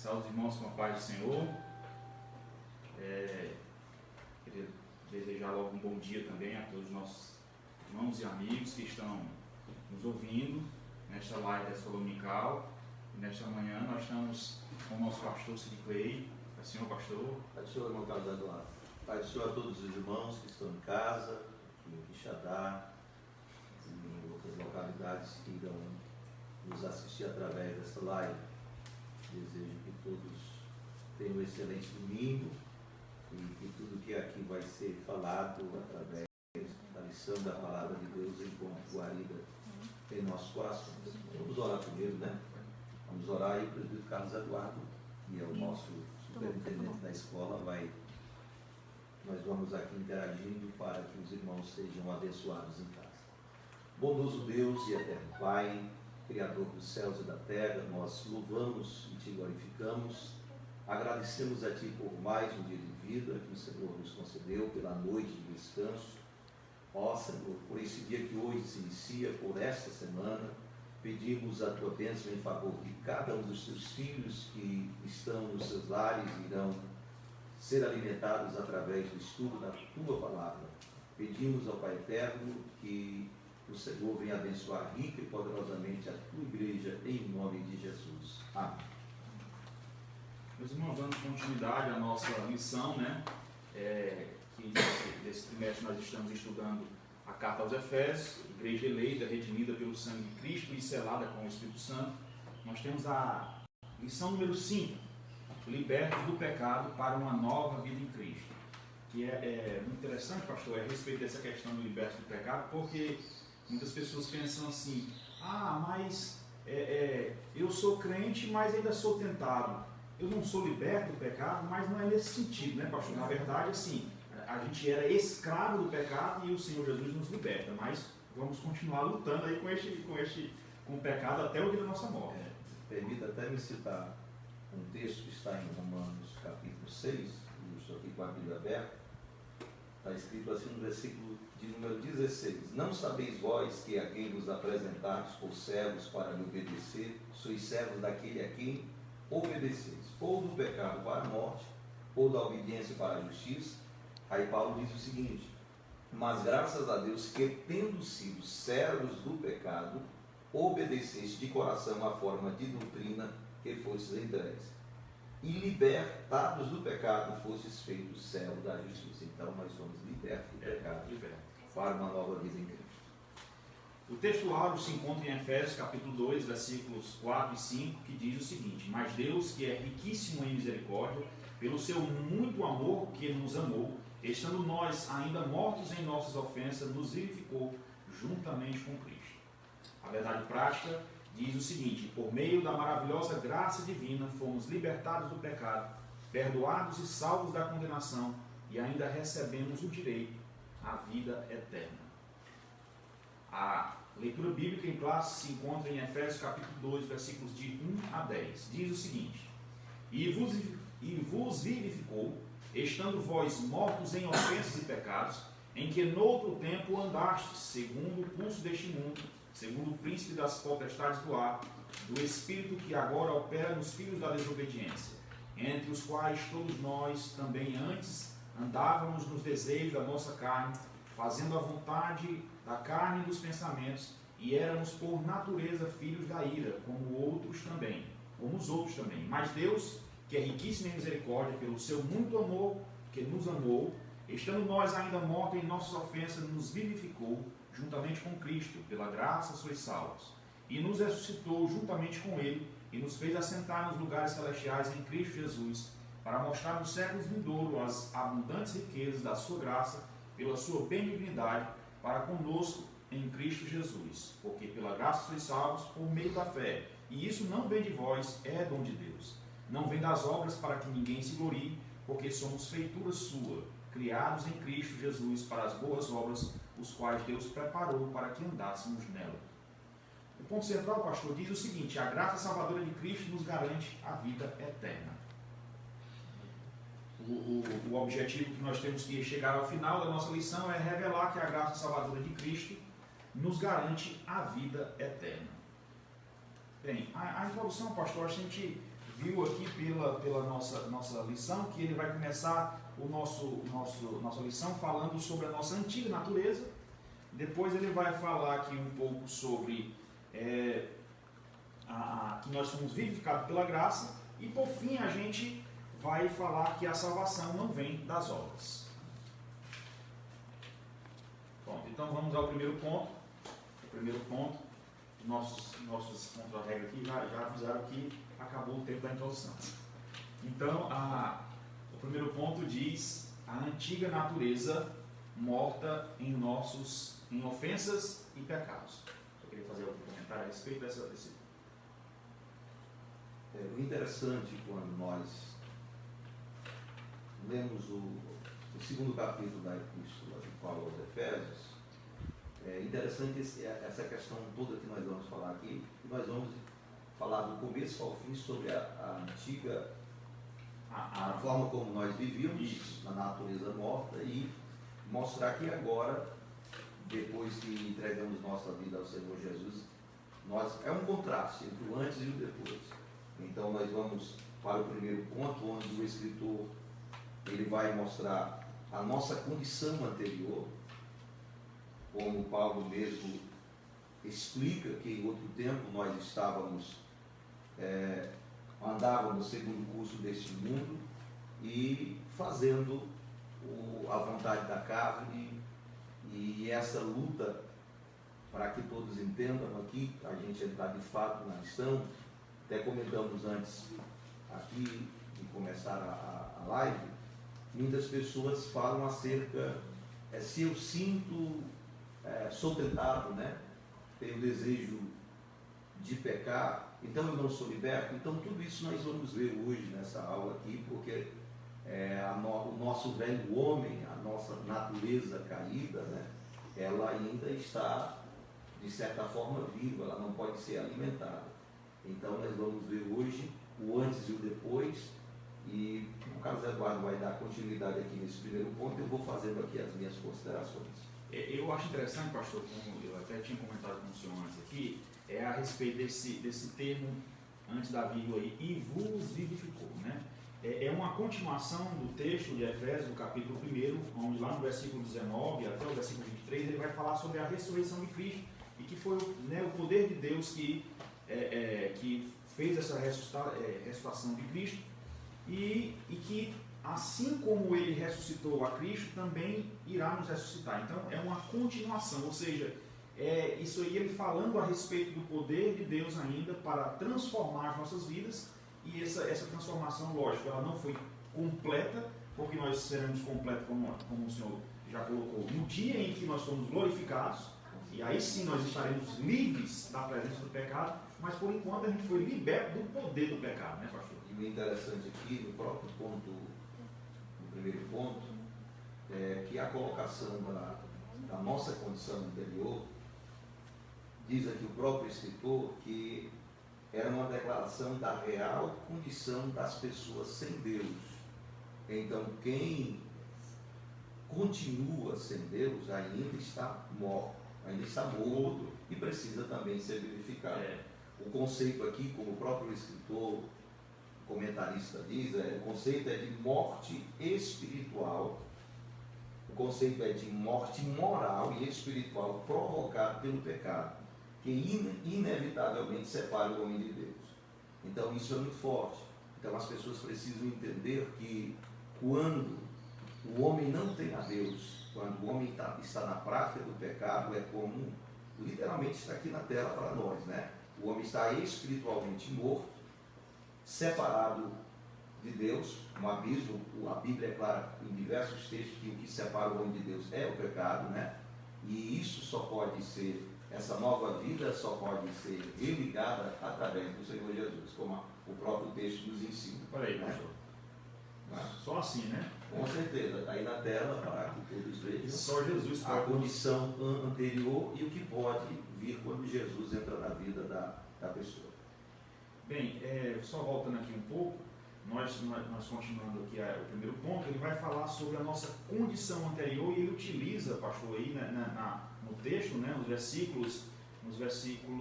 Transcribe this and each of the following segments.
Saúde, irmãos, com a paz do Senhor. Queria desejar logo um bom dia também a todos os nossos irmãos e amigos que estão nos ouvindo nesta live da escola dominical. E nesta manhã nós estamos com o nosso pastor Cid Clay. Pai do Senhor, pastor. Pai do Senhor, irmão Carlos Eduardo. Pai do Senhor a todos os irmãos que estão em casa, aqui em Quixadá, em outras localidades que irão nos assistir através dessa live. Desejo que todos tenham um excelente domingo e que tudo que aqui vai ser falado através da lição da palavra de Deus encontre guarida em nossos corações. Vamos orar primeiro, né? Vamos orar e o presbítero Carlos Eduardo, que é o nosso superintendente da escola, nós vamos aqui interagindo para que os irmãos sejam abençoados em casa. Bondoso Deus e eterno Pai, Criador dos céus e da terra, nós louvamos e te glorificamos, agradecemos a Ti por mais um dia de vida que o Senhor nos concedeu, pela noite de descanso. Ó Senhor, por esse dia que hoje se inicia, por esta semana, pedimos a Tua bênção em favor de cada um dos Teus filhos que estão nos seus lares e irão ser alimentados através do estudo da Tua palavra. Pedimos ao Pai Eterno que o Senhor venha abençoar rica e poderosamente a Tua igreja, em nome de Jesus. Amém. Meus irmãos, dando continuidade à nossa lição, né? Que nesse trimestre nós estamos estudando a carta aos Efésios, igreja eleita, redimida pelo sangue de Cristo e selada com o Espírito Santo. Nós temos a lição número 5, libertos do pecado para uma nova vida em Cristo. Que é muito interessante, pastor, a respeito dessa questão do liberto do pecado, porque muitas pessoas pensam assim: mas eu sou crente, mas ainda sou tentado. Eu não sou liberto do pecado, mas não é nesse sentido, né, pastor? Na verdade, assim, a gente era escravo do pecado e o Senhor Jesus nos liberta, mas vamos continuar lutando aí com o pecado até o dia da nossa morte. Permita até me citar um texto que está em Romanos capítulo 6, eu estou aqui com a Bíblia aberta. Está escrito assim no versículo de número 16: Não sabeis vós que a quem vos apresentais por servos para lhe obedecer, sois servos daquele a quem obedeceis, ou do pecado para a morte, ou da obediência para a justiça. Aí Paulo diz o seguinte: Mas graças a Deus que, tendo sido servos do pecado, obedeceste de coração à forma de doutrina que fostes entregues, e libertados do pecado fostes feitos servos da justiça. Então nós somos libertos do pecado para uma nova vida em Cristo. O texto áureo se encontra em Efésios capítulo 2, versículos 4 e 5, que diz o seguinte: Mas Deus, que é riquíssimo em misericórdia, pelo seu muito amor que nos amou, estando nós ainda mortos em nossas ofensas, nos vivificou juntamente com Cristo. A verdade prática diz o seguinte: por meio da maravilhosa graça divina, fomos libertados do pecado, perdoados e salvos da condenação, e ainda recebemos o direito à vida eterna. A leitura bíblica em classe se encontra em Efésios capítulo 2, versículos de 1 a 10. Diz o seguinte: E vos vivificou, estando vós mortos em ofensas e pecados, em que noutro tempo andastes, segundo o curso deste mundo, segundo o príncipe das potestades do ar, do espírito que agora opera nos filhos da desobediência, entre os quais todos nós também antes andávamos nos desejos da nossa carne, fazendo a vontade da carne e dos pensamentos, e éramos por natureza filhos da ira, como os outros também. Mas Deus, que é riquíssimo em misericórdia, pelo seu muito amor que nos amou, estando nós ainda mortos em nossas ofensas, nos vivificou juntamente com Cristo, pela graça sois salvos, e nos ressuscitou juntamente com Ele, e nos fez assentar nos lugares celestiais em Cristo Jesus, para mostrar nos séculos vindouros as abundantes riquezas da sua graça, pela sua benignidade, para conosco em Cristo Jesus. Porque pela graça sois salvos por meio da fé, e isso não vem de vós, é dom de Deus. Não vem das obras para que ninguém se glorie, porque somos feitura sua, criados em Cristo Jesus para as boas obras, os quais Deus preparou para que andássemos nela. O ponto central, pastor, diz o seguinte: a graça salvadora de Cristo nos garante a vida eterna. O objetivo que nós temos que chegar ao final da nossa lição é revelar que a graça salvadora de Cristo nos garante a vida eterna. Bem, a introdução, pastor, a gente viu aqui pela nossa lição que ele vai começar nossa lição falando sobre a nossa antiga natureza. Depois ele vai falar aqui um pouco sobre que nós fomos vivificados pela graça. E por fim a gente vai falar que a salvação não vem das obras. Pronto, então vamos ao primeiro ponto. O primeiro ponto, nossos contra-regra aqui já avisaram que acabou o tempo da introdução. Então, o primeiro ponto diz a antiga natureza morta em ofensas e pecados. Eu queria fazer algum comentário a respeito desse. O interessante quando nós lemos o segundo capítulo da Epístola de Paulo aos Efésios, é interessante essa questão toda que nós vamos falar aqui, e nós vamos falar do começo ao fim sobre a antiga, a forma como nós vivíamos, na natureza morta, e mostrar que agora, depois que entregamos nossa vida ao Senhor Jesus, é um contraste entre o antes e o depois. Então nós vamos para o primeiro ponto, onde o escritor ele vai mostrar a nossa condição anterior, como Paulo mesmo explica que em outro tempo nós andávamos segundo o curso deste mundo e fazendo a vontade da carne, e essa luta, para que todos entendam aqui, a gente entrar de fato na lição. Até comentamos antes aqui de começar a live, muitas pessoas falam acerca, se eu sinto, sou tentado, né? Tenho desejo de pecar, então eu não sou liberto. Então tudo isso nós vamos ver hoje nessa aula aqui, porque o nosso velho homem, a nossa natureza caída, né? Ela ainda está, de certa forma, viva, ela não pode ser alimentada. Então nós vamos ver hoje o antes e o depois, e o Carlos Eduardo vai dar continuidade aqui nesse primeiro ponto. Eu vou fazendo aqui as minhas considerações. Eu acho interessante, pastor, como eu até tinha comentado com o senhor antes aqui, a respeito desse termo antes da vírgula aí, e vos vivificou, né? É uma continuação do texto de Efésios, do capítulo 1, onde lá no versículo 19 até o versículo 23, ele vai falar sobre a ressurreição de Cristo, e que foi o poder de Deus que fez essa ressuscitação de Cristo, e que assim como ele ressuscitou a Cristo, também irá nos ressuscitar. Então é uma continuação, ou seja, isso aí ele falando a respeito do poder de Deus ainda para transformar as nossas vidas. E essa transformação, lógico, ela não foi completa, porque nós seremos completos, como o Senhor já colocou, no dia em que nós somos glorificados, e aí sim nós estaremos livres da presença do pecado, mas por enquanto a gente foi liberto do poder do pecado, né, pastor? E o interessante aqui, no próprio ponto, no primeiro ponto, é que a colocação da nossa condição anterior, diz aqui o próprio escritor que era uma declaração da real condição das pessoas sem Deus. Então, quem continua sem Deus ainda está morto, ainda está morto e precisa também ser vivificado. O conceito aqui, como o próprio escritor, comentarista diz, o conceito é de morte espiritual, o conceito é de morte moral e espiritual provocada pelo pecado, que inevitavelmente separa o homem de Deus. Então isso é muito forte. Então as pessoas precisam entender que quando o homem não tem a Deus, quando o homem está na prática do pecado, é como literalmente está aqui na tela para nós, né? O homem está espiritualmente morto, separado de Deus, um abismo. A Bíblia é clara em diversos textos que o que separa o homem de Deus é o pecado, né? E isso só pode ser, essa nova vida só pode ser religada através do Senhor Jesus, como o próprio texto nos ensina. Olha aí, pastor. Só assim, né? Com certeza, está aí na tela para que todos vejam. Só Jesus a condição anterior e o que pode vir quando Jesus entra na vida da pessoa. Bem, só voltando aqui um pouco, nós continuando aqui o primeiro ponto, ele vai falar sobre a nossa condição anterior, e ele utiliza, pastor, aí no texto, né, no versículo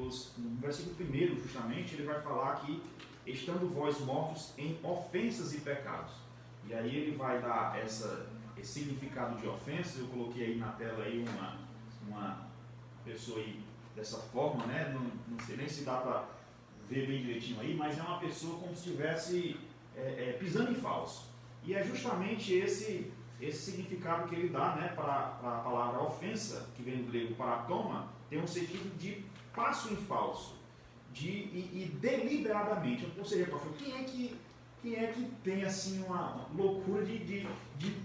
1, justamente, ele vai falar que estando vós mortos em ofensas e pecados. E aí ele vai dar esse significado de ofensas. Eu coloquei aí na tela aí uma pessoa aí dessa forma, né? Não sei nem se dá para ver bem direitinho aí, mas é uma pessoa como se estivesse pisando em falso. E é justamente esse significado que ele dá, né, para a palavra ofensa, que vem do grego paratoma, tem um sentido de passo em falso, e deliberadamente. Ou seja, pastor, quem é que tem assim uma loucura de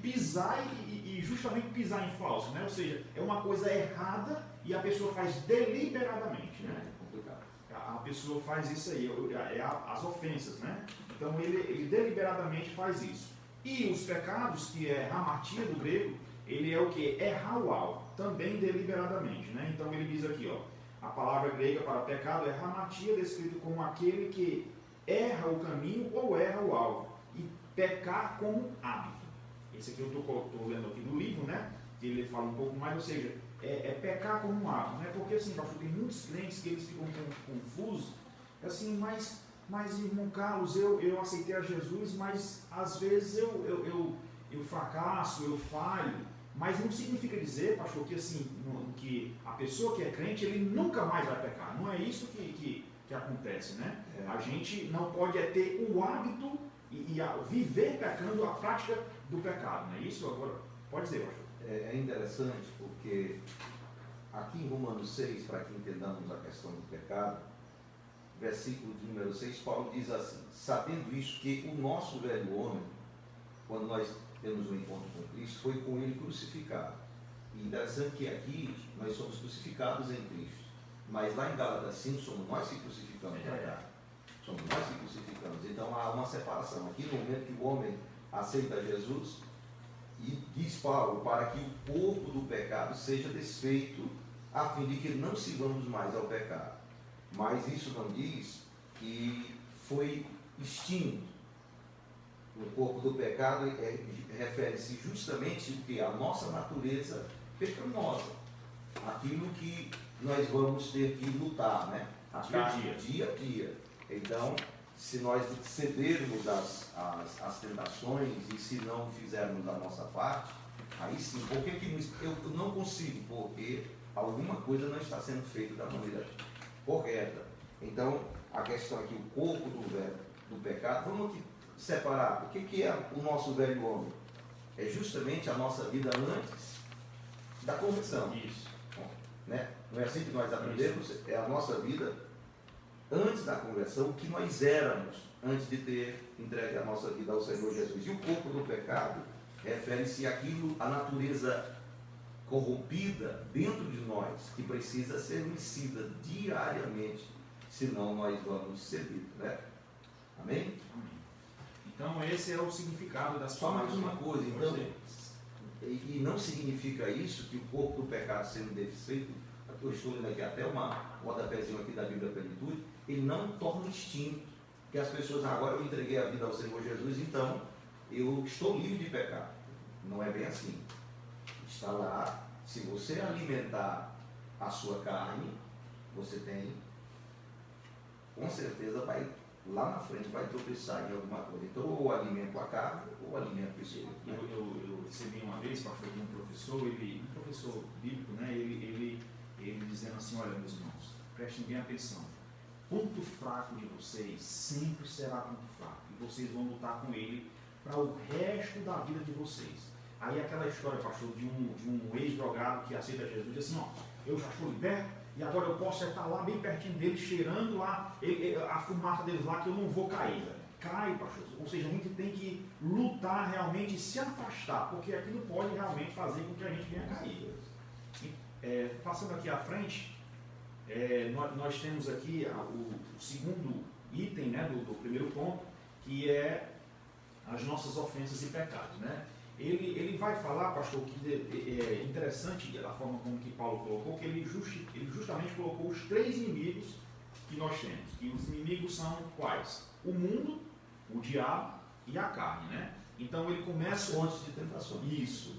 pisar e justamente pisar em falso, né? Ou seja, é uma coisa errada e a pessoa faz deliberadamente, né? É complicado. A pessoa faz isso aí, as ofensas, né? Então ele deliberadamente faz isso. E os pecados, que é hamartia do grego, ele é o que? É raual, também deliberadamente, né? Então ele diz aqui, ó, a palavra grega para pecado é hamartia, descrito como aquele que erra o caminho ou erra o alvo, e pecar como hábito. Esse aqui eu estou lendo aqui do livro, né? Que ele fala um pouco mais, ou seja, é pecar como um hábito, né? Porque assim, pastor, tem muitos crentes que eles ficam confusos, assim, mas irmão Carlos, eu aceitei a Jesus, mas às vezes eu fracasso, eu falho, mas não significa dizer, pastor, que assim, que a pessoa que é crente, ele nunca mais vai pecar. Não é isso que acontece, né? A gente não pode ter o hábito e viver pecando, a prática do pecado, não é isso? Agora, pode dizer, pastor. É interessante porque aqui em Romanos 6, para que entendamos a questão do pecado, versículo de número 6, Paulo diz assim: sabendo isso, que o nosso velho homem, quando nós temos um encontro com Cristo, foi com ele crucificado. E interessante que aqui nós somos crucificados em Cristo, mas lá em Gálatas 5 somos nós que crucificamos a carne. Somos nós que crucificamos. Então há uma separação. Aqui no momento que o homem aceita Jesus, e diz Paulo, para que o corpo do pecado seja desfeito, a fim de que não sigamos mais ao pecado. Mas isso não diz que foi extinto. O corpo do pecado refere-se justamente ao que? A nossa natureza pecaminosa. Aquilo que nós vamos ter que lutar, né? Dia a dia. Então, se nós cedermos às tentações e se não fizermos a nossa parte, aí sim, por que eu não consigo? Porque alguma coisa não está sendo feita da maneira correta. Então, a questão aqui, o corpo do pecado, vamos aqui separar. O que é o nosso velho homem? É justamente a nossa vida antes da conversão. Isso. Né? Não é assim que nós aprendemos? É a nossa vida antes da conversão, o que nós éramos antes de ter entregue a nossa vida ao Senhor Jesus. E o corpo do pecado refere-se àquilo, à natureza corrompida dentro de nós, que precisa ser vencida diariamente, senão nós vamos ceder, né? Amém? Então esse é o significado das Só mais uma coisa, então, você. e não significa isso que o corpo do pecado sendo desfeito, eu estou lendo aqui até uma rodapézinho aqui da Bíblia Plenitude, ele não torna extinto, que as pessoas, agora eu entreguei a vida ao Senhor Jesus, então eu estou livre de pecado. Não é bem assim. Está lá, se você alimentar a sua carne, você tem, com certeza vai, lá na frente vai tropeçar em alguma coisa. Então, ou alimento a carne, ou alimento o espírito. Né? Eu recebi uma vez, pastor, de um professor bíblico, né? Ele dizendo assim: olha, meus irmãos, prestem bem atenção. Ponto fraco de vocês sempre será ponto fraco. E vocês vão lutar com ele para o resto da vida de vocês. Aí aquela história, pastor, de um ex-drogado que aceita Jesus, diz assim: ó, eu já estou liberto e agora eu posso estar lá bem pertinho dele, cheirando lá a fumaça deles lá, que eu não vou cair. Cai, pastor. Ou seja, a gente tem que lutar realmente e se afastar, porque aquilo pode realmente fazer com que a gente venha cair. Passando aqui à frente, nós temos aqui o segundo item, né, do primeiro ponto, que é as nossas ofensas e pecados, né? Ele vai falar, pastor, que é interessante a forma como que Paulo colocou, que ele justamente colocou os três inimigos que nós temos. E os inimigos são quais? O mundo, o diabo e a carne, né? Então ele começa... As fontes de tentação. Isso.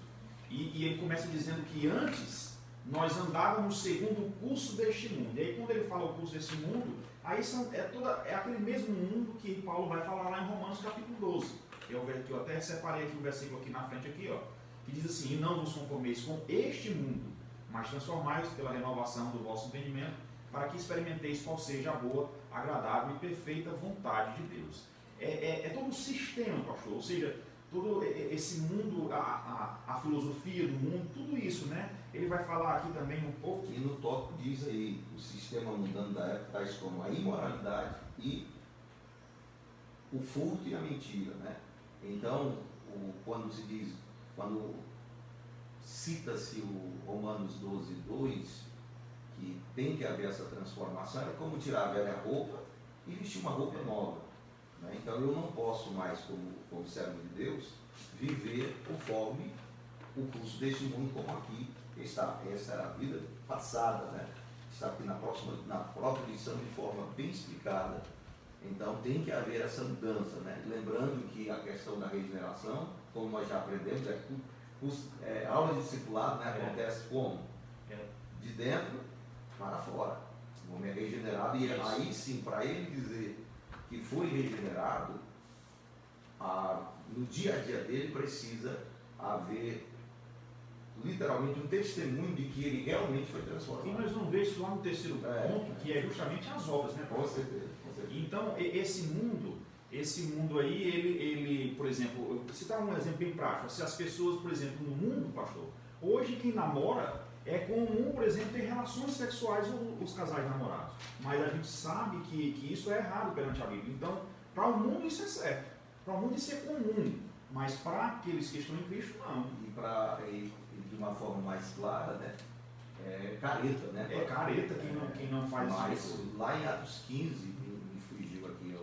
E ele começa dizendo que antes nós andávamos segundo o curso deste mundo. E aí quando ele fala o curso deste mundo, aí é aquele mesmo mundo que Paulo vai falar lá em Romanos capítulo 12. Que eu até separei aqui um versículo aqui na frente, aqui, ó, que diz assim: e não vos conformeis com este mundo, mas transformai-vos pela renovação do vosso entendimento, para que experimenteis qual seja a boa, agradável e perfeita vontade de Deus. É todo um sistema, pastor, ou seja, todo esse mundo, a filosofia do mundo, tudo isso, né? Ele vai falar aqui também um pouco. E no tópico diz aí, o sistema mundano da época, tais como a imoralidade e o furto e a mentira, né? Então, quando cita-se o Romanos 12:2, que tem que haver essa transformação, é como tirar a velha roupa e vestir uma roupa nova. Né? Então eu não posso mais, como servo de Deus, viver conforme o curso deste mundo como aqui está. Essa era a vida passada, né? Está aqui na própria lição de forma bem explicada. Então tem que haver essa mudança, né? Lembrando que a questão da regeneração, como nós já aprendemos, a aula de discipulado, né, acontece como? De dentro para fora. O homem é regenerado e aí sim, para ele dizer que foi regenerado, no dia a dia dele precisa haver literalmente um testemunho de que ele realmente foi transformado. E nós vamos ver isso lá no terceiro ponto, que é justamente as obras, né? Com certeza. Então, esse mundo aí, ele, por exemplo, eu vou citar um exemplo bem prático. Se as pessoas, por exemplo, no mundo, pastor, hoje quem namora, é comum, por exemplo, ter relações sexuais os casais namorados. Mas a gente sabe que isso é errado perante a Bíblia. Então, para o mundo isso é certo. Para o mundo isso é comum. Mas para aqueles que estão em Cristo, não. E de uma forma mais clara, né? É careta, né? É careta quem não faz mas, isso. Lá em Atos 15, me fugiu aqui,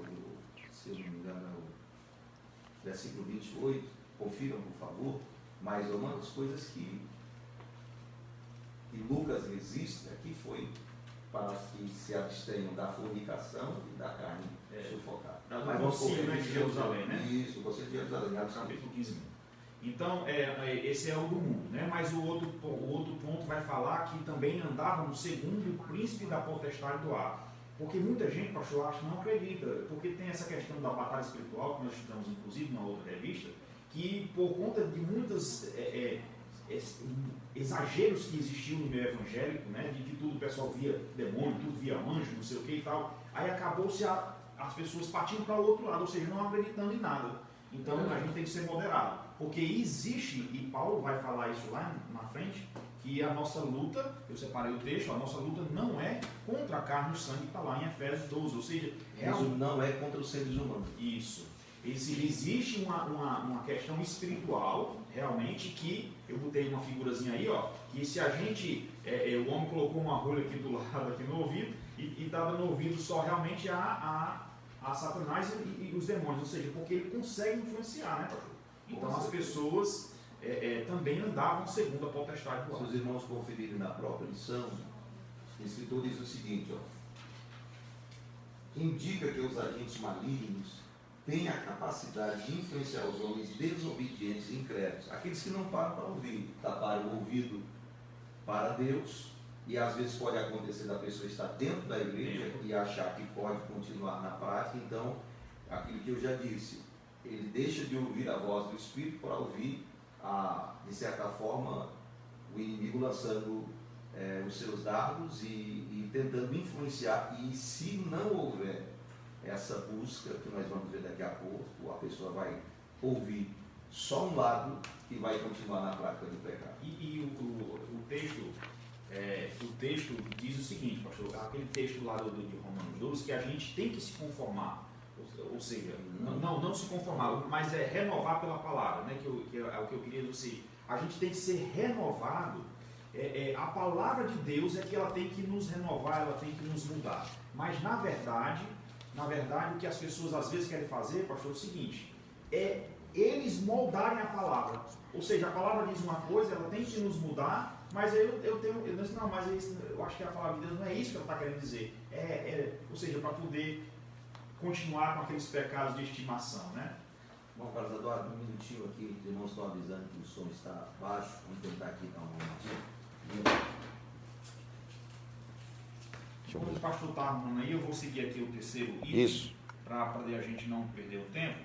se eu não me engano, é o versículo 28, confiram por favor, mas uma das coisas que Lucas resiste aqui foi para que se abstenham da fornicação e da carne sufocada. Mas você, né, de Jerusalém, né? Isso, você de Jerusalém, Atos capítulo 15. Então, esse é o do mundo, né? Mas o outro ponto vai falar que também andávamos segundo o príncipe da potestade do ar. Porque muita gente, pastor, acha, não acredita, porque tem essa questão da batalha espiritual, que nós estudamos inclusive numa outra revista, que por conta de muitas exageros que existiam no meio evangélico, né? De que tudo o pessoal via demônio, tudo via anjo, não sei o que e tal, aí acabou-se as pessoas partindo para o outro lado, ou seja, não acreditando em nada. Então a gente tem que ser moderado, porque existe, e Paulo vai falar isso lá na frente, que a nossa luta, eu separei o texto, a nossa luta não é contra a carne e o sangue, que está lá em Efésios 12, ou seja, não é contra os seres humanos. Isso. Existe uma questão espiritual, realmente, que eu botei uma figurazinha aí, ó, que se a gente, o homem colocou uma rolha aqui do lado, aqui no ouvido, e está dando ouvido só realmente a Satanás e os demônios, ou seja, porque ele consegue influenciar, né, pastor? Então as pessoas também andavam segundo a potestade do ar. Se os irmãos conferirem na própria lição, o escritor diz o seguinte, ó, indica que os agentes malignos têm a capacidade de influenciar os homens desobedientes e incrédulos, aqueles que não param para ouvir, taparem o ouvido para Deus. E às vezes pode acontecer da pessoa estar dentro da igreja e achar que pode continuar na prática. Então, aquilo que eu já disse, ele deixa de ouvir a voz do Espírito para ouvir, de certa forma, o inimigo lançando os seus dardos e tentando influenciar. E se não houver essa busca, que nós vamos ver daqui a pouco, a pessoa vai ouvir só um lado e vai continuar na prática do pecado. E o texto diz o seguinte, pastor, aquele texto lá de Romanos 12, que a gente tem que se conformar, ou seja, não se conformar, mas renovar pela palavra, né, que é o que eu queria dizer. A gente tem que ser renovado, a palavra de Deus é que ela tem que nos renovar, ela tem que nos mudar. Mas na verdade, o que as pessoas às vezes querem fazer, pastor, é o seguinte, eles moldarem a palavra. Ou seja, a palavra diz uma coisa, ela tem que nos mudar, mas eu acho que a palavra de Deus não é isso que ela está querendo dizer. Ou seja, para poder continuar com aqueles pecados de estimação, né? Bom, Carlos Eduardo, um minutinho aqui, os irmãos estão avisando que o som está baixo, vamos tentar aqui dar uma momentinho. Quando o pastor está arrumando aí, eu vou seguir aqui o terceiro item. Isso. Para a gente não perder o tempo.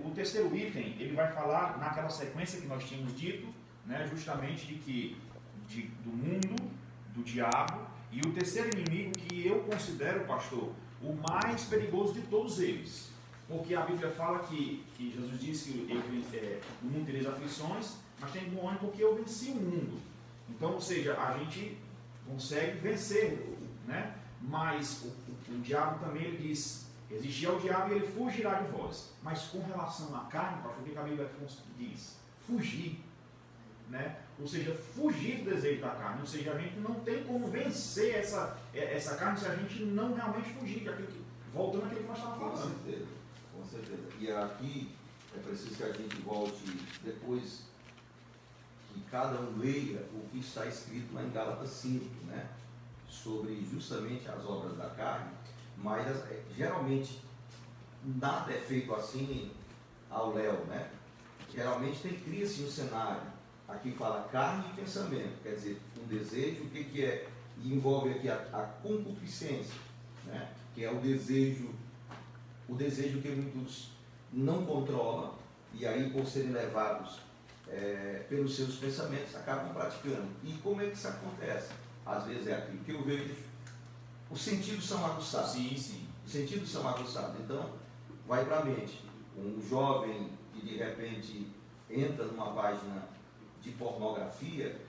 O terceiro item, ele vai falar naquela sequência que nós tínhamos dito, né, justamente do mundo, do diabo, e o terceiro inimigo que eu considero, pastor, o mais perigoso de todos eles. Porque a Bíblia fala que Jesus disse que no mundo tereis aflições, mas tem bom ânimo porque eu venci o mundo. Então, ou seja, a gente consegue vencer, né? Mas o diabo também, ele diz, resistir ao diabo e ele fugirá de vós. Mas com relação à carne, pastor, o que a Bíblia diz? Fugir, né? Ou seja, fugir do desejo da carne. Ou seja, a gente não tem como vencer essa carne se a gente não realmente fugir voltando àquilo que nós estávamos falando. Com certeza. E aqui é preciso que a gente volte depois que cada um leia o que está escrito lá em Gálatas 5, né? Sobre justamente as obras da carne, mas geralmente nada é feito assim ao léu, né? Geralmente cria-se um cenário, aqui fala carne e pensamento, quer dizer, um desejo, o que é? E envolve aqui a concupiscência, né? Que é o desejo que muitos não controlam, e aí por serem levados pelos seus pensamentos, acabam praticando. E como é que isso acontece? Às vezes é aquilo que eu vejo, os sentidos são aguçados. Sim, sim. Os sentidos são aguçados. Então, vai para a mente. Um jovem que de repente entra numa página de pornografia,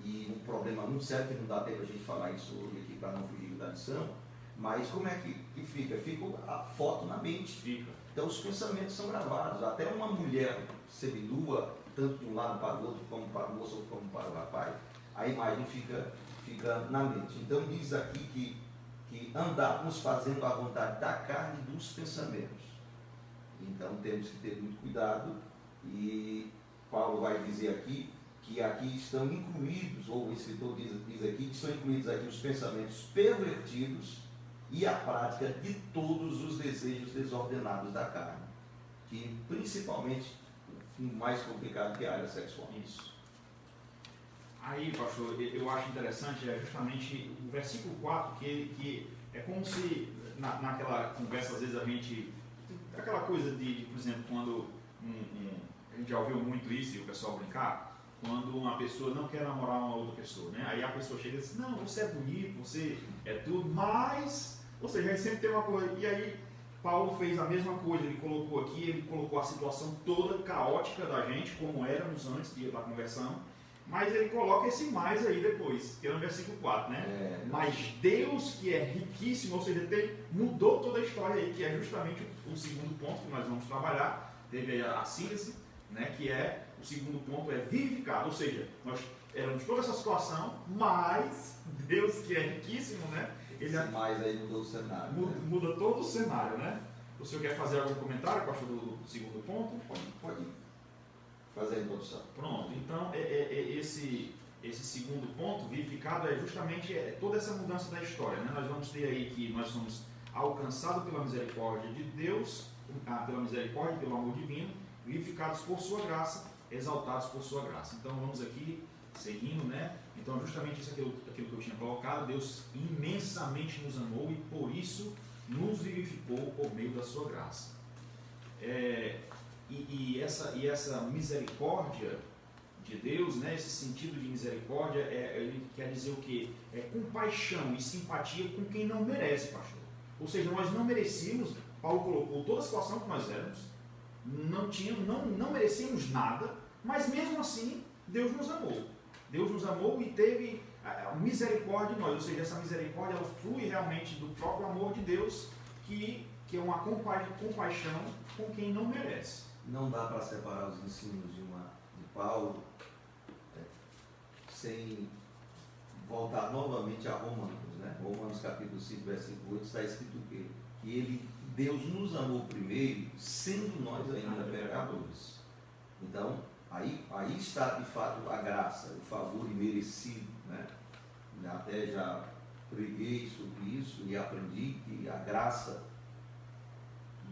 e um problema muito sério, que não dá tempo a gente falar isso hoje aqui para não fugir da lição, mas como é que fica? Fica a foto na mente. Fica. Então os pensamentos são gravados. Até uma mulher seminua, tanto de um lado para o outro, como para o moço, como para o rapaz, a imagem fica na mente. Então diz aqui que andávamos fazendo a vontade da carne e dos pensamentos. Então temos que ter muito cuidado, e Paulo vai dizer aqui que aqui estão incluídos, ou o escritor diz aqui, que estão incluídos aqui os pensamentos pervertidos e a prática de todos os desejos desordenados da carne, que principalmente o mais complicado que é a área sexual. Isso. Aí, pastor, eu acho interessante justamente o versículo 4, que é como se naquela conversa, às vezes a gente, aquela coisa de por exemplo, quando a gente já ouviu muito isso e o pessoal brincar, quando uma pessoa não quer namorar uma outra pessoa, né? Aí a pessoa chega e diz, não, você é bonito, você é tudo, mas, ou seja, a gente sempre tem uma coisa, e aí Paulo fez a mesma coisa, ele colocou a situação toda caótica da gente, como éramos antes de estar conversando, mas ele coloca esse mais aí depois, que é no versículo 4, né? Mas Deus, que é riquíssimo, ou seja, mudou toda a história aí, que é justamente o segundo ponto que nós vamos trabalhar, teve aí a síntese, né? Que é, o segundo ponto é vivificado, ou seja, nós éramos toda essa situação, mas Deus, que é riquíssimo, né? Ele mais aí mudou o cenário. Muda todo o cenário, né? O senhor quer fazer algum comentário, pastor, do segundo ponto? Pode fazer a introdução. Pronto, então esse segundo ponto, vivificado, é justamente toda essa mudança da história, né? Nós vamos ter aí que nós somos alcançados pela misericórdia de Deus, pela misericórdia e pelo amor divino, vivificados por sua graça, exaltados por sua graça. Então vamos aqui, seguindo, né? Então justamente isso aquilo que eu tinha colocado, Deus imensamente nos amou e por isso nos vivificou por meio da sua graça. E essa misericórdia de Deus, né, esse sentido de misericórdia, ele quer dizer o quê? É compaixão e simpatia com quem não merece, pastor. Ou seja, nós não merecíamos, Paulo colocou toda a situação que nós éramos, não merecíamos nada, mas mesmo assim, Deus nos amou. Deus nos amou e teve a misericórdia de nós, ou seja, essa misericórdia ela flui realmente do próprio amor de Deus, que é uma compaixão com quem não merece. Não dá para separar os ensinos de Paulo sem voltar novamente a Romanos, né? Romanos capítulo 5, versículo 8, está escrito o quê? Que Deus nos amou primeiro, sendo nós ainda pecadores. Então, aí está de fato a graça, o favor imerecido, né? Até já preguei sobre isso e aprendi que a graça,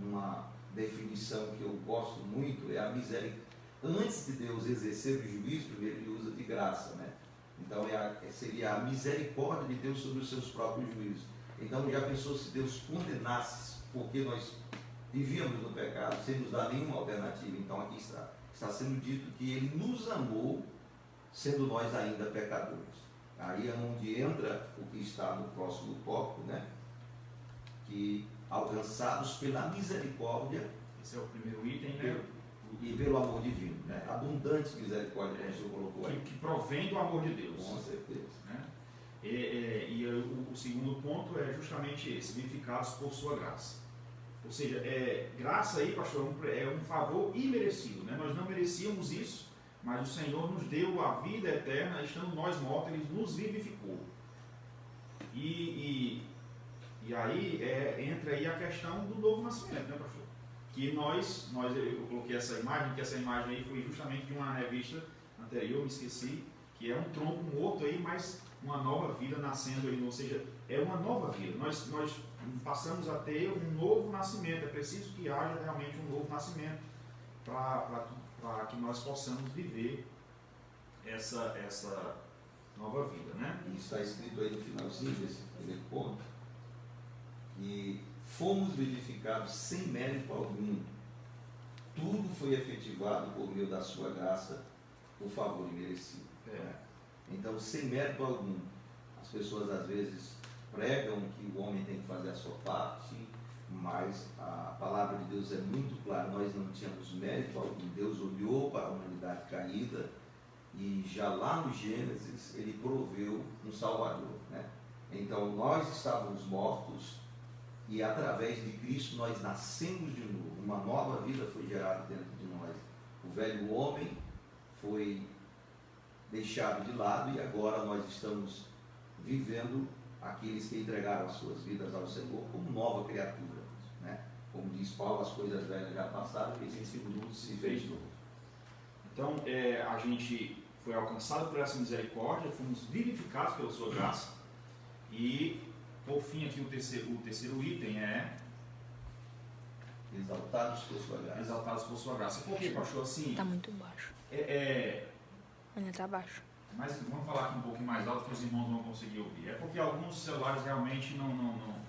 uma definição que eu gosto muito, é a misericórdia. Antes de Deus exercer o juízo, primeiro ele usa de graça, né? Então seria a misericórdia de Deus sobre os seus próprios juízos. Então já pensou se Deus condenasse porque nós vivíamos no pecado, sem nos dar nenhuma alternativa? Então aqui está sendo dito que Ele nos amou, sendo nós ainda pecadores. Aí é onde entra o que está no próximo tópico, né? Que alcançados pela misericórdia, esse é o primeiro item, né? E pelo amor divino, né? Abundante misericórdia, como o senhor colocou aí. Que provém do amor de Deus. Com certeza. Né? E o segundo ponto é justamente esse, vivificados por sua graça. Ou seja, graça aí, pastor, é um favor imerecido, né? Nós não merecíamos isso, mas o Senhor nos deu a vida eterna, estando nós mortos, Ele nos vivificou. E aí entra aí a questão do novo nascimento, né, pastor? Que eu coloquei essa imagem, que essa imagem aí foi justamente de uma revista anterior, eu me esqueci, que é um tronco morto aí, mas uma nova vida nascendo aí, ou seja, é uma nova vida. Nós passamos a ter um novo nascimento, é preciso que haja realmente um novo nascimento para que nós possamos viver essa nova vida, né? E está escrito aí no finalzinho desse primeiro ponto, que fomos vivificados sem mérito algum. Tudo foi efetivado por meio da sua graça, por favor imerecido. Então, sem mérito algum. As pessoas às vezes pregam que o homem tem que fazer a sua parte, mas a palavra de Deus é muito clara, nós não tínhamos mérito algum. Deus olhou para a humanidade caída e já lá no Gênesis Ele proveu um Salvador, né? Então nós estávamos mortos e através de Cristo nós nascemos de novo, uma nova vida foi gerada dentro de nós. O velho homem foi deixado de lado e agora nós estamos vivendo aqueles que entregaram as suas vidas ao Senhor como nova criatura, né? Como diz Paulo, as coisas velhas já passaram e esse tudo se fez novo. Então a gente foi alcançado por essa misericórdia, fomos vivificados pela sua graça. E por fim aqui o terceiro item é exaltados por sua graça. Exaltados por sua graça. Por que, pastor, assim? Está muito baixo. Ainda está baixo. Mas vamos falar aqui um pouquinho mais alto que os irmãos vão conseguir ouvir. É porque alguns celulares realmente não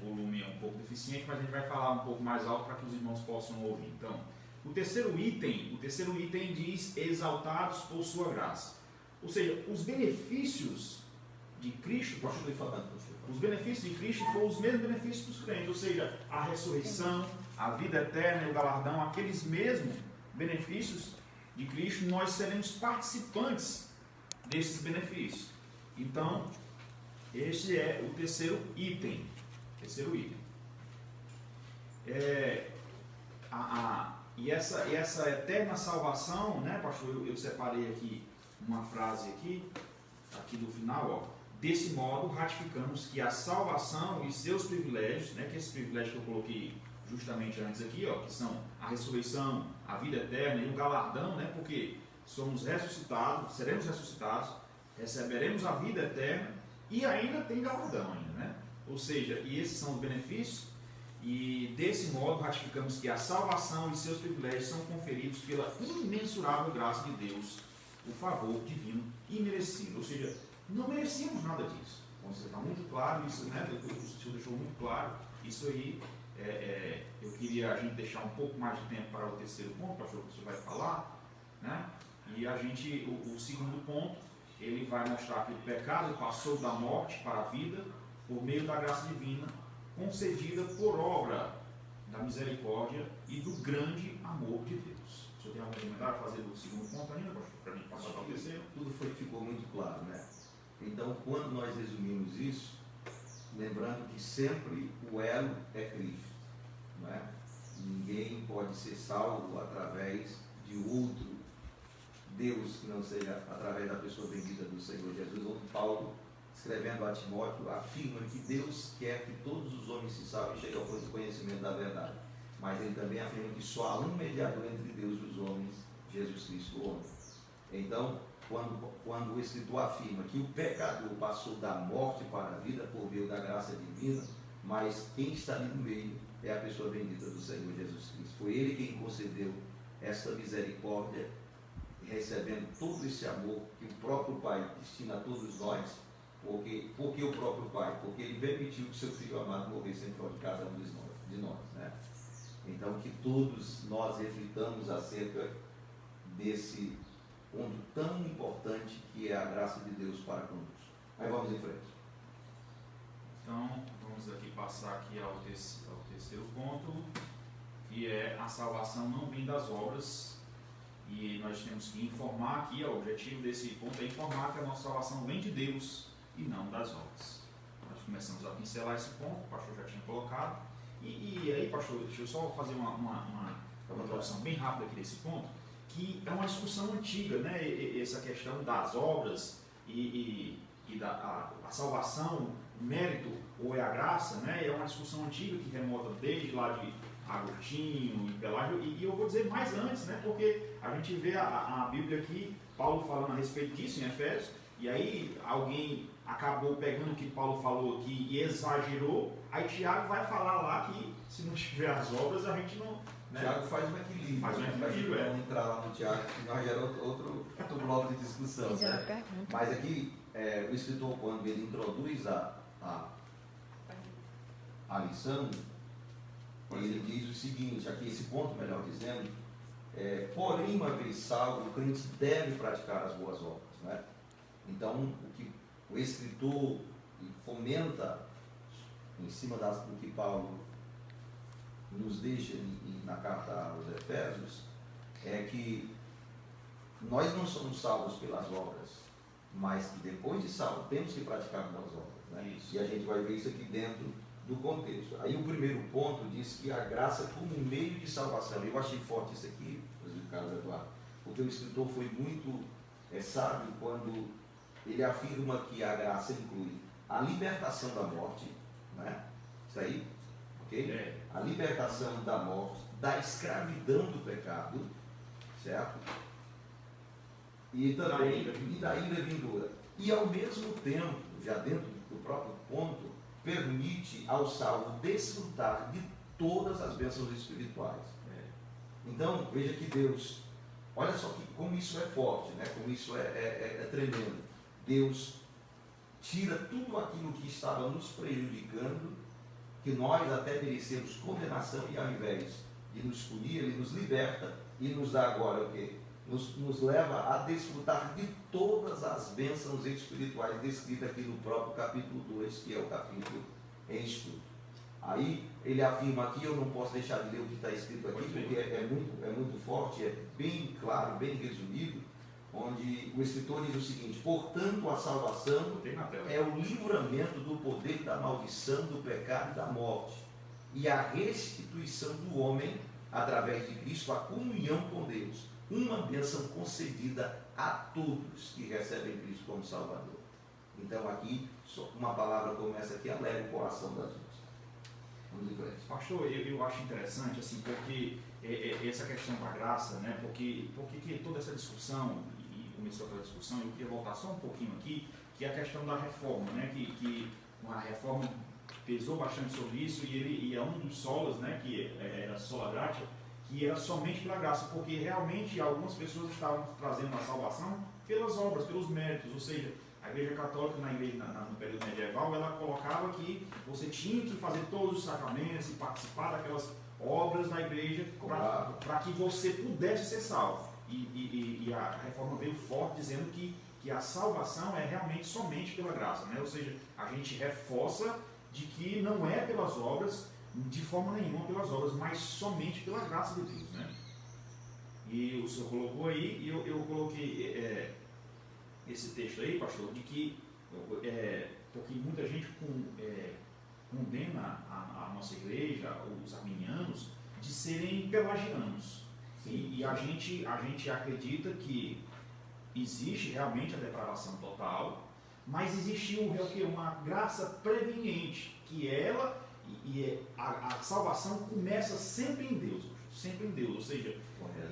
o volume é um pouco deficiente, mas a gente vai falar um pouco mais alto para que os irmãos possam ouvir. Então, o terceiro item diz exaltados por sua graça. Ou seja, os benefícios de Cristo, os benefícios de Cristo foram os mesmos benefícios dos crentes, ou seja, a ressurreição, a vida eterna e o galardão, aqueles mesmos benefícios de Cristo, nós seremos participantes desses benefícios. Então, este é o terceiro item. E essa eterna salvação, né, pastor, eu separei aqui uma frase aqui do final, ó. Desse modo, ratificamos que a salvação e seus privilégios, né, que esses privilégios que eu coloquei justamente antes aqui, ó, que são a ressurreição, a vida eterna e o galardão, né, porque somos ressuscitados, seremos ressuscitados, receberemos a vida eterna e ainda tem galardão ainda, né? Ou seja, e esses são os benefícios, e desse modo ratificamos que a salvação e seus privilégios são conferidos pela imensurável graça de Deus, o favor divino imerecido, ou seja, não merecíamos nada disso. Então, está muito claro isso, né? O senhor deixou muito claro isso aí. Eu queria a gente deixar um pouco mais de tempo para o terceiro ponto, pastor, que o senhor vai falar, né? E o segundo ponto, ele vai mostrar que o pecado passou da morte para a vida por meio da graça divina, concedida por obra da misericórdia e do grande amor de Deus. O senhor tem algum comentário a fazer do segundo ponto ainda, pastor, para a gente passar para o terceiro? Tudo ficou muito claro, né? Então, quando nós resumimos isso, lembrando que sempre o elo é Cristo, não é? Ninguém pode ser salvo através de outro Deus que não seja através da pessoa bendita do Senhor Jesus. Onde Paulo, escrevendo a Timóteo, afirma que Deus quer que todos os homens se salvem e cheguem ao conhecimento da verdade. Mas ele também afirma que só há um mediador entre Deus e os homens, Jesus Cristo, o homem. Então, quando o escritor afirma que o pecador passou da morte para a vida por meio da graça divina, mas quem está ali no meio é a pessoa bendita do Senhor Jesus Cristo. Foi Ele quem concedeu esta misericórdia recebendo todo esse amor que o próprio Pai destina a todos nós. Porque o próprio Pai? Porque Ele permitiu que seu Filho amado morresse em prol de cada um de nós, né? Então, que todos nós reflitamos acerca desse ponto tão importante que é a graça de Deus para conosco. Aí vamos em frente. Então, vamos aqui passar aqui ao terceiro ponto, que é a salvação não vem das obras. E nós temos que informar aqui, o objetivo desse ponto é informar que a nossa salvação vem de Deus e não das obras. Nós começamos a pincelar esse ponto, o pastor já tinha colocado. E aí, pastor, deixa eu só fazer uma introdução bem rápida aqui desse ponto, que é uma discussão antiga, né? Essa questão das obras e da a salvação, o mérito ou é a graça, né? É uma discussão antiga que remota desde lá de Agostinho e Pelágio, e eu vou dizer mais antes, né? Porque a gente vê a Bíblia aqui, Paulo falando a respeito disso em Efésios, e aí alguém acabou pegando o que Paulo falou aqui e exagerou, aí Tiago vai falar lá que se não tiver as obras a gente não... Né? Tiago faz um equilíbrio. Faz um equilíbrio, Vamos entrar lá no Tiago, que nós gera outro bloco de discussão. Fizeram Né? pergunta. Mas aqui, o escritor, quando ele introduz a lição, ele diz o seguinte, aqui esse ponto, melhor dizendo, porém, uma vez salvo, o crente deve praticar as boas obras. Né? Então, o que o escritor fomenta, em cima do que Paulo nos deixa na carta aos Efésios, é que nós não somos salvos pelas obras, mas que depois de salvo temos que praticar boas obras. Né? E a gente vai ver isso aqui dentro do contexto. Aí o primeiro ponto diz que a graça como meio de salvação. Eu achei forte isso aqui, Carlos Eduardo, porque o escritor foi muito sábio quando ele afirma que a graça inclui a libertação da morte, né? Isso aí, ok? A libertação da morte, da escravidão do pecado, certo? E também da ira vindoura. E ao mesmo tempo, já dentro do próprio ponto, permite ao salvo desfrutar de todas as bênçãos espirituais. Então, veja que Deus, olha só como isso é forte, né? Como isso é tremendo. Deus tira tudo aquilo que estava nos prejudicando, que nós até merecemos condenação, e ao invés de nos punir, Ele nos liberta e nos dá agora o quê? Nos leva a desfrutar de todas as bênçãos espirituais descritas aqui no próprio capítulo 2, que é o capítulo em estudo. Aí ele afirma aqui, eu não posso deixar de ler o que está escrito aqui, porque é muito forte, é bem claro, bem resumido, onde o escritor diz o seguinte: portanto a salvação é o livramento do poder da maldição, do pecado e da morte, e a restituição do homem, através de Cristo, a comunhão com Deus, uma bênção concedida a todos que recebem Cristo como Salvador. Então aqui, uma palavra como essa aqui alegra o coração da gente. Vamos em frente. Pastor, eu acho interessante, assim, porque essa questão da graça, né? Porque toda essa discussão, e começou aquela discussão, eu queria voltar só um pouquinho aqui, que é a questão da reforma, né? Que a reforma pesou bastante sobre isso, e é um dos solas, né? Que era sola gratia, que era somente pela graça, porque realmente algumas pessoas estavam trazendo a salvação pelas obras, pelos méritos, ou seja, a Igreja Católica, no período medieval, ela colocava que você tinha que fazer todos os sacramentos e participar daquelas obras na igreja para que você pudesse ser salvo. E a reforma veio forte dizendo que a salvação é realmente somente pela graça, né? Ou seja, a gente reforça de que não é pelas obras, de forma nenhuma pelas obras, mas somente pela graça de Deus, né? E o senhor colocou aí, e eu coloquei esse texto aí, pastor, de que porque muita gente condena a nossa igreja, os arminianos, de serem pelagianos. E a gente acredita que existe realmente a depravação total, mas existiu uma graça preveniente, que a salvação começa sempre em Deus, sempre em Deus. Ou seja,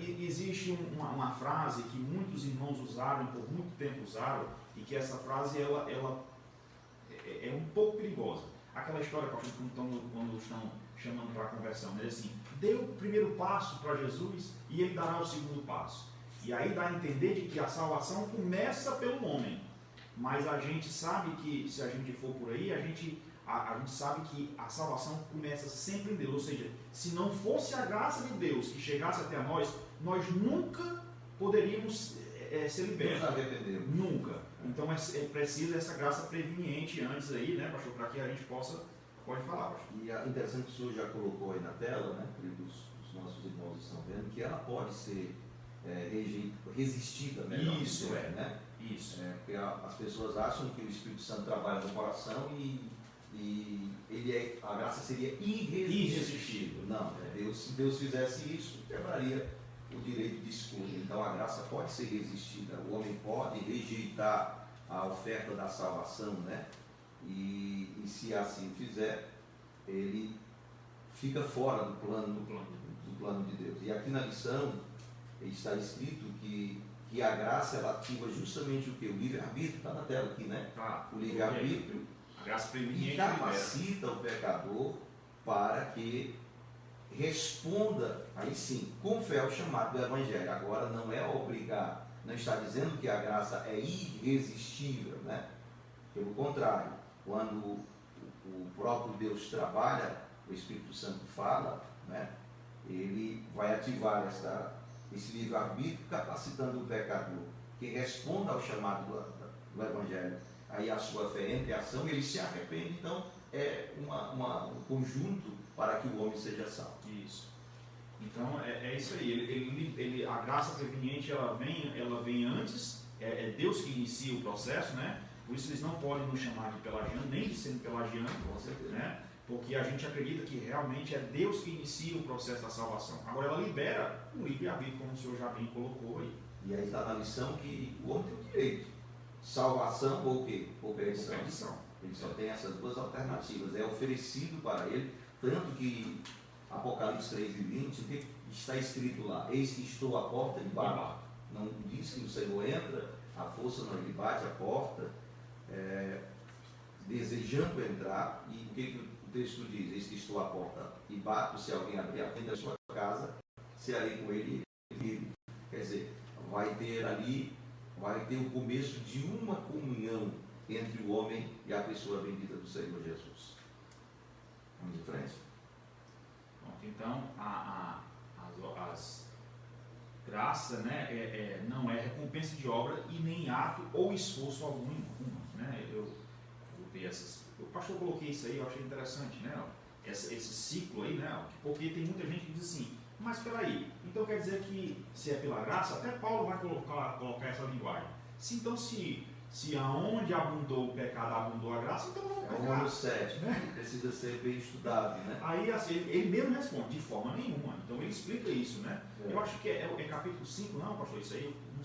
existe uma frase que muitos irmãos usaram, por muito tempo usaram, e que essa frase ela é um pouco perigosa. Aquela história, quando estão chamando para a conversão, né? Assim, dê o primeiro passo para Jesus e Ele dará o segundo passo. E aí dá a entender de que a salvação começa pelo homem. Mas a gente sabe que, se a gente for por aí, a gente sabe que a salvação começa sempre em Deus. Ou seja, se não fosse a graça de Deus que chegasse até nós nunca poderíamos ser libertos. Nos arrependemos. Nunca. Então é preciso essa graça preveniente antes aí, né, pastor, para que a gente pode falar, pastor. E é interessante que o senhor já colocou aí na tela, né, os nossos irmãos estão vendo, que ela pode ser resistida, melhor Isso, dizer, né? Isso. Porque as pessoas acham que o Espírito Santo trabalha no coração e a graça seria irresistível. Não, se Deus fizesse isso, quebraria o direito de escolha. Então a graça pode ser resistida, o homem pode rejeitar a oferta da salvação, né? E se assim fizer, ele fica fora do plano de Deus. E aqui na lição está escrito que a graça ela ativa justamente o que? O livre-arbítrio, está na tela aqui, né? Tá. O livre-arbítrio A graça preveniente capacita o pecador para que responda, aí sim, com fé ao chamado do Evangelho. Agora não é obrigar, não está dizendo que a graça é irresistível, né? Pelo contrário, quando o próprio Deus trabalha, o Espírito Santo fala, né? Ele vai ativar esse livre-arbítrio, capacitando o pecador que responda ao chamado do Evangelho. Aí a sua fé entra em ação, ele se arrepende. Então é um conjunto para que o homem seja salvo. Isso. Então é isso aí. A graça preveniente ela vem antes. É Deus que inicia o processo, né? Por isso eles não podem nos chamar de pelagiano, nem de sendo pelagiano, né? Porque a gente acredita que realmente é Deus que inicia o processo da salvação. Agora ela libera o livre-arbítrio, como o senhor já bem colocou aí. E aí está na lição que o homem tem o direito: salvação ou o quê? Ou perdição. Ele só tem essas duas alternativas. É oferecido para ele, tanto que Apocalipse 3:20 está escrito lá: eis que estou à porta e bato. Não diz que o Senhor entra, a força não, ele bate a porta, desejando entrar. E o que o texto diz? Eis que estou à porta e bato, se alguém abrir a porta da sua casa, serei com ele. Quer dizer, vai ter o começo de uma comunhão entre o homem e a pessoa bendita do Senhor Jesus. Vamos em frente? Pronto, então as graças, né, não é recompensa de obra e nem ato ou esforço algum, né? Eu vi o pastor coloquei isso aí, eu achei interessante, né? Esse ciclo aí, né? Porque tem muita gente que diz assim: mas peraí, então quer dizer que se é pela graça, até Paulo vai colocar essa linguagem. Se aonde abundou o pecado, abundou a graça, então vamos pecar. É o Romanos 7, né? Precisa ser bem estudado, né? Aí assim, ele mesmo responde: de forma nenhuma. Então ele explica isso, né? Eu acho que é capítulo 5, não, pastor, isso aí eu não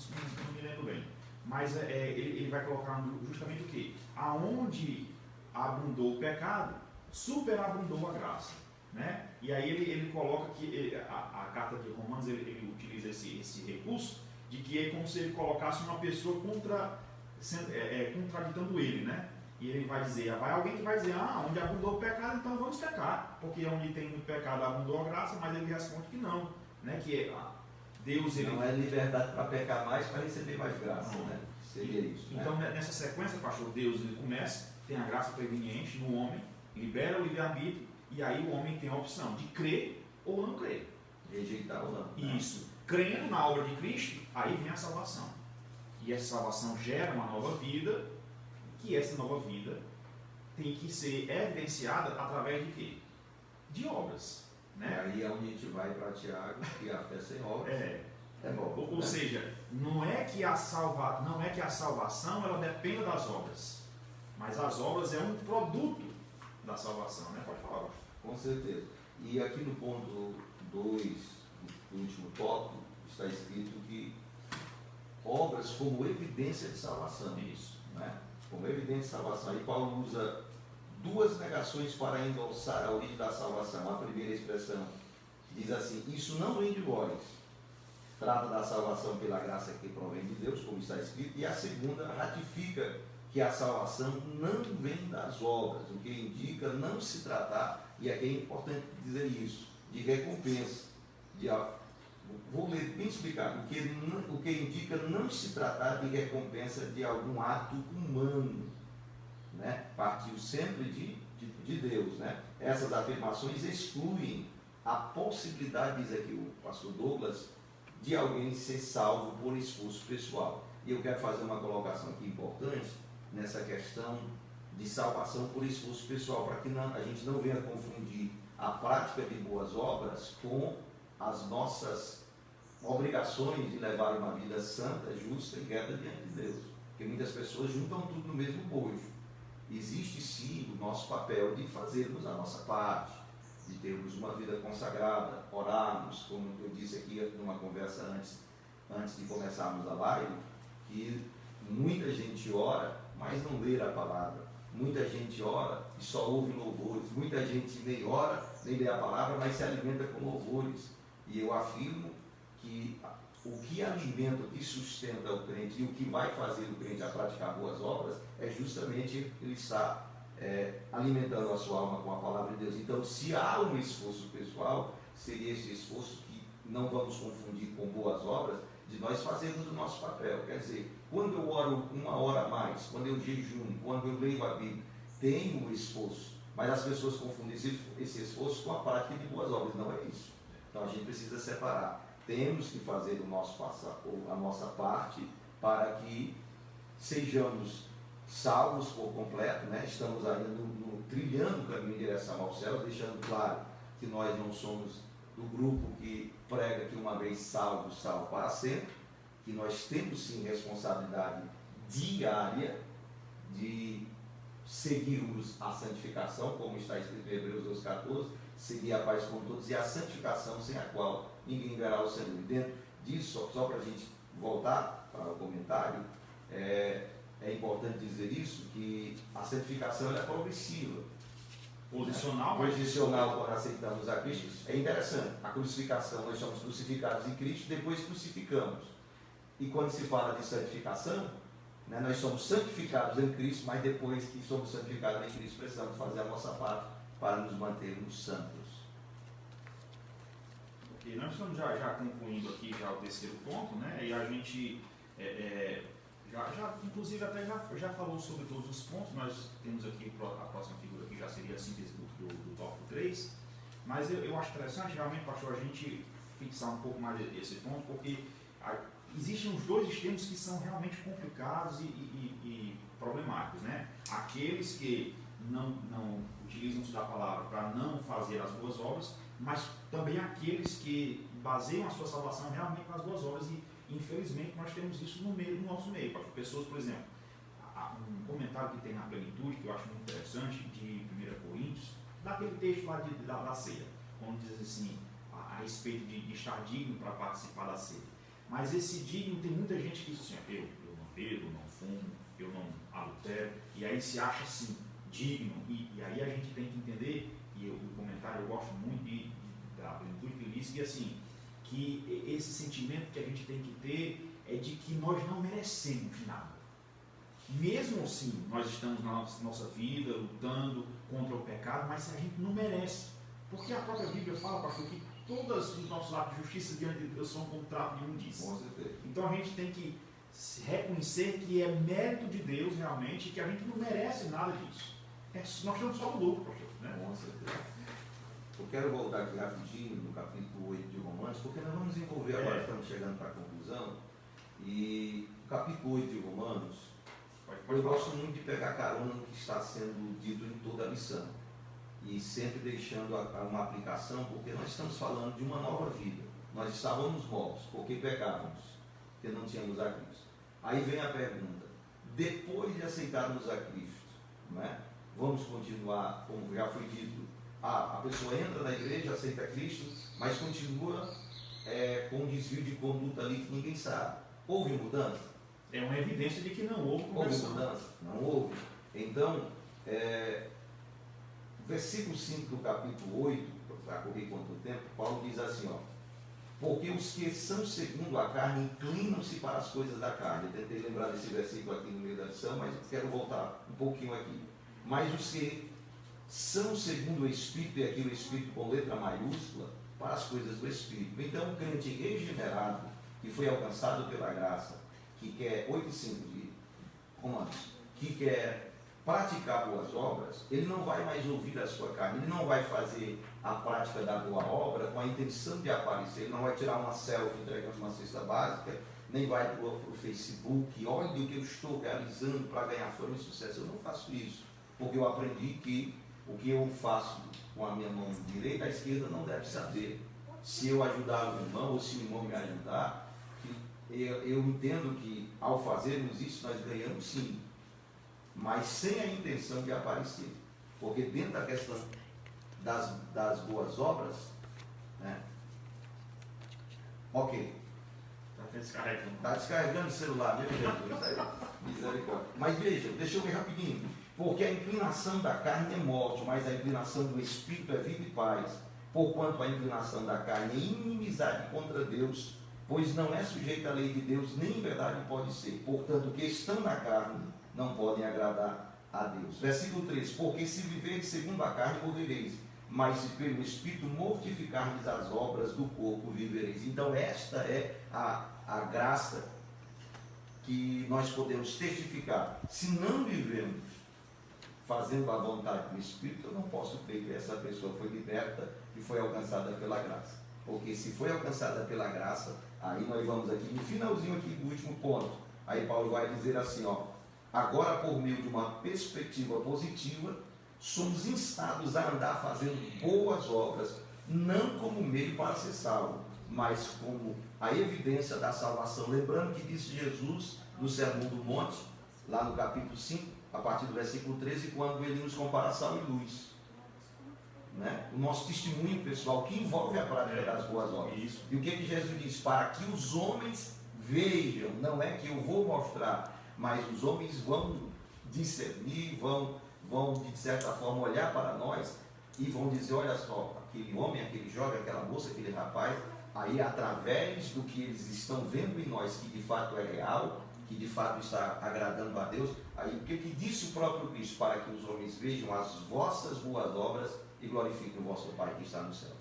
me lembro bem. Mas ele vai colocar justamente o quê? Aonde abundou o pecado, superabundou a graça, né? E aí ele coloca que a carta de Romanos ele utiliza esse recurso de que é como se ele colocasse uma pessoa contraditando ele, né? E ele vai dizer, vai alguém que vai dizer: onde abundou o pecado, então vamos pecar, porque onde tem muito pecado abundou a graça. Mas ele responde que não, né? Que Deus ele... Não é liberdade para pecar mais, para receber mais graça, né? Seria isso. Então, né? Nessa sequência, pastor, Deus ele começa, tem a graça preveniente no homem, libera o livre-arbítrio, e aí o homem tem a opção de crer ou não crer. Rejeitar ou não. Né? Isso. Crendo na obra de Cristo, aí vem a salvação. E essa salvação gera uma nova vida, que essa nova vida tem que ser evidenciada através de quê? De obras. Né? E aí é onde a gente vai para Tiago, que a fé sem obras é bom. Ou seja, não é que a salvação ela dependa das obras, mas as obras é um produto da salvação, né? Pode falar. Com certeza. E aqui no ponto 2, do último tópico, está escrito que obras como evidência de salvação. Isso. Né? Como evidência de salvação. Aí Paulo usa duas negações para endossar a origem da salvação. A primeira expressão diz assim: isso não vem de vós. Trata da salvação pela graça que provém de Deus, como está escrito. E a segunda ratifica que a salvação não vem das obras, o que indica não se tratar, e aqui é importante dizer isso, de recompensa, vou ler bem explicado, o que indica não se tratar de recompensa de algum ato humano, né? Partiu sempre de Deus, né? Essas afirmações excluem a possibilidade, diz aqui o pastor Douglas, de alguém ser salvo por esforço pessoal. E eu quero fazer uma colocação aqui importante nessa questão de salvação por esforço pessoal, para que a gente não venha confundir a prática de boas obras com as nossas obrigações de levar uma vida santa, justa e reta diante de Deus. Porque muitas pessoas juntam tudo no mesmo bojo. Existe sim o nosso papel de fazermos a nossa parte, de termos uma vida consagrada, orarmos, como eu disse aqui numa conversa antes de começarmos a live, que muita gente ora, mas não lê a palavra. Muita gente ora e só ouve louvores. Muita gente nem ora, nem lê a palavra, mas se alimenta com louvores. E eu afirmo que o que alimenta, o que sustenta o crente e o que vai fazer o crente a praticar boas obras é justamente ele estar alimentando a sua alma com a palavra de Deus. Então, se há um esforço pessoal, seria esse esforço que não vamos confundir com boas obras, de nós fazermos o nosso papel. Quer dizer, quando eu oro 1 hora a mais, quando eu jejuno, quando eu leio a Bíblia, tenho um esforço, mas as pessoas confundem esse esforço com a prática de boas obras. Não é isso. Então a gente precisa separar. Temos que fazer a nossa parte para que sejamos salvos por completo, né? Estamos ainda trilhando o caminho em direção aos céus, deixando claro que nós não somos do grupo que prega que uma vez salvo para sempre, que nós temos sim responsabilidade diária de seguirmos a santificação, como está escrito em Hebreus 2,14, seguir a paz com todos e a santificação sem a qual ninguém verá o Senhor. E dentro disso, só para a gente voltar para o comentário, é importante dizer isso, que a santificação é progressiva. Posicional, quando aceitamos a Cristo, é interessante. A crucificação, nós somos crucificados em Cristo, depois crucificamos. E quando se fala de santificação, né, nós somos santificados em Cristo, mas depois que somos santificados em Cristo, precisamos fazer a nossa parte para nos mantermos santos. Ok, nós estamos já concluindo aqui já o terceiro ponto, né? E a gente inclusive até já falou sobre todos os pontos. Nós temos aqui a próxima figura que já seria a síntese do tópico 3, mas eu acho interessante realmente, pastor, a gente fixar um pouco mais esse ponto, porque existem os dois extremos que são realmente complicados e problemáticos, né? Aqueles que não utilizam-se da palavra para não fazer as boas obras, mas também aqueles que baseiam a sua salvação realmente nas boas obras, e infelizmente nós temos isso no nosso meio. Pessoas, por exemplo, um comentário que tem na Plenitude, que eu acho muito interessante, de 1 Coríntios, daquele texto lá da ceia, quando diz assim, a respeito de estar digno para participar da ceia. Mas esse digno, tem muita gente que diz assim, eu não bebo, não fumo, eu não adultero, e aí se acha assim, digno, e aí a gente tem que entender, e o comentário eu gosto muito da Plenitude, que ele diz que assim, que esse sentimento que a gente tem que ter é de que nós não merecemos nada. Mesmo assim, nós estamos na nossa vida lutando contra o pecado, mas a gente não merece. Porque a própria Bíblia fala, pastor, que todos os nossos atos de justiça diante de Deus são como trapo de imundícia. Então a gente tem que reconhecer que é mérito de Deus realmente, e que a gente não merece nada disso. Nós estamos só no lucro, pastor. Né? Com certeza. Eu quero voltar aqui rapidinho no capítulo 8 de Romanos, porque nós vamos desenvolver agora, estamos chegando para a conclusão. E o capítulo 8 de Romanos, eu gosto muito de pegar carona no que está sendo dito em toda a missão. E sempre deixando uma aplicação, porque nós estamos falando de uma nova vida. Nós estávamos mortos, porque pecávamos, porque não tínhamos a Cristo. Aí vem a pergunta, depois de aceitarmos a Cristo, não é? Vamos continuar, como já foi dito, a pessoa entra na igreja, aceita Cristo, mas continua com um desvio de conduta ali que ninguém sabe. Houve mudança? É uma evidência de que não houve conversão. Houve mudança? Não houve. Então, versículo 5 do capítulo 8, para correr quanto tempo, Paulo diz assim, porque os que são segundo a carne inclinam-se para as coisas da carne. Eu tentei lembrar desse versículo aqui no meio da lição, mas quero voltar um pouquinho aqui. Mas os que são segundo o Espírito, e aqui o Espírito com letra maiúscula, para as coisas do Espírito. Então, um crente regenerado, que foi alcançado pela graça, que quer 8 e 5 de Romanos, que quer praticar boas obras, ele não vai mais ouvir a sua carne, ele não vai fazer a prática da boa obra com a intenção de aparecer, ele não vai tirar uma selfie entregando uma cesta básica, nem vai para o Facebook, olha o que eu estou realizando para ganhar fama e sucesso. Eu não faço isso, porque eu aprendi que o que eu faço com a minha mão direita, a esquerda não deve saber. Se eu ajudar o irmão, ou se o irmão me ajudar, eu entendo que ao fazermos isso nós ganhamos sim, mas sem a intenção de aparecer, porque dentro da questão das boas obras, né? Ok, está descarregando o celular, meu Jesus, aí, misericórdia. Mas veja, deixa eu ver rapidinho, porque a inclinação da carne é morte, mas a inclinação do Espírito é vida e paz, porquanto a inclinação da carne é inimizade contra Deus, pois não é sujeita à lei de Deus, nem em verdade pode ser. Portanto, que estão na carne não podem agradar a Deus. Versículo 3: porque se viveres segundo a carne, morrereis, mas se pelo Espírito mortificardes as obras do corpo, vivereis. Então esta é a graça que nós podemos testificar. Se não vivemos fazendo a vontade do Espírito, eu não posso crer que essa pessoa foi liberta e foi alcançada pela graça. Porque se foi alcançada pela graça, aí nós vamos aqui no finalzinho aqui do último ponto. Aí Paulo vai dizer assim, ó: agora por meio de uma perspectiva positiva, somos instados a andar fazendo boas obras, não como meio para ser salvo, mas como a evidência da salvação. Lembrando que disse Jesus no Sermão do Monte, lá no capítulo 5, a partir do versículo 13, quando ele nos compara sal e luz. Né? O nosso testemunho pessoal, que envolve a prática das boas obras. Isso. E o que Jesus diz? Para que os homens vejam, não é que eu vou mostrar, mas os homens vão discernir, vão de certa forma olhar para nós e vão dizer, olha só, aquele homem, aquele jovem, aquela moça, aquele rapaz, aí através do que eles estão vendo em nós, que de fato é real, que de fato está agradando a Deus, aí o que disse o próprio Cristo? Para que os homens vejam as vossas boas obras e glorifiquem o vosso Pai que está nos céus.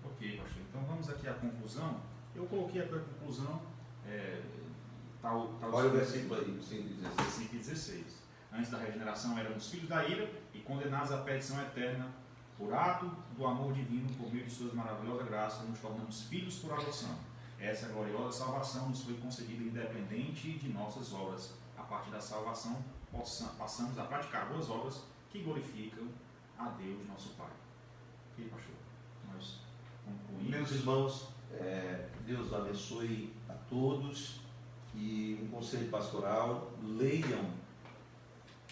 Ok, pastor. Então vamos aqui à conclusão. Eu coloquei aqui a conclusão. Olha o versículo aí, 5 e 16. Antes da regeneração éramos filhos da ira e condenados à perdição eterna. Por ato do amor divino, por meio de suas maravilhosas graças, nos tornamos filhos por adoção. Essa gloriosa salvação nos foi concedida independente de nossas obras. A partir da salvação, passamos a praticar boas obras que glorificam a Deus, nosso Pai. Ok, pastor? Nós concluímos. Meus irmãos, Deus abençoe a todos. E um conselho pastoral: leiam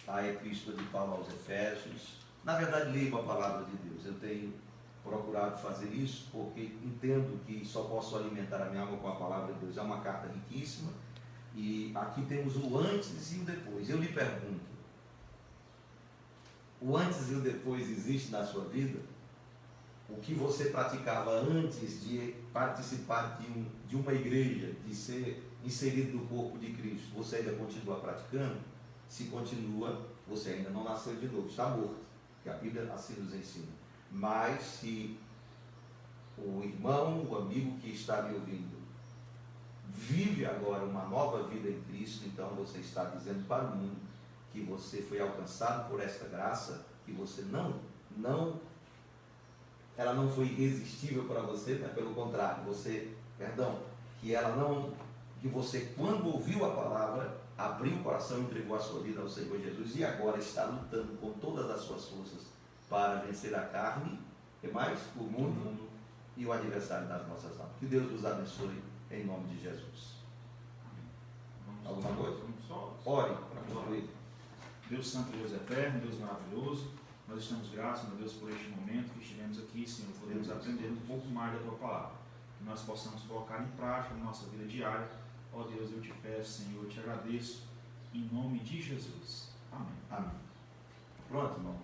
a epístola de Paulo aos Efésios. Na verdade, leiam a palavra de Deus. Eu tenho procurado fazer isso porque entendo que só posso alimentar a minha alma com a palavra de Deus. É uma carta riquíssima e aqui temos o antes e o depois. Eu lhe pergunto: o antes e o depois existe na sua vida? O que você praticava antes de participar de uma igreja, de ser inserido no corpo de Cristo, você ainda continua praticando? Se continua, você ainda não nasceu de novo, está morto, que a Bíblia assim nos ensina. Mas se o irmão, o amigo que está me ouvindo vive agora uma nova vida em Cristo, então você está dizendo para o mundo que você foi alcançado por esta graça, que você ela não foi irresistível para você, né? Pelo contrário, que você, quando ouviu a palavra, abriu o coração e entregou a sua vida ao Senhor Jesus e agora está lutando com todas as suas forças para vencer a carne, e mais o mundo e o adversário das nossas almas. Que Deus nos abençoe em nome de Jesus. Alguma coisa? Ore para concluir. Deus Santo, Deus Eterno, Deus maravilhoso, nós estamos gratos, meu Deus, por este momento que estivemos aqui, Senhor, podemos aprender um pouco mais da Tua Palavra, que nós possamos colocar em prática na nossa vida diária. Ó Deus, eu te peço, Senhor, eu te agradeço, em nome de Jesus. Amém. Amém. Pronto, irmão.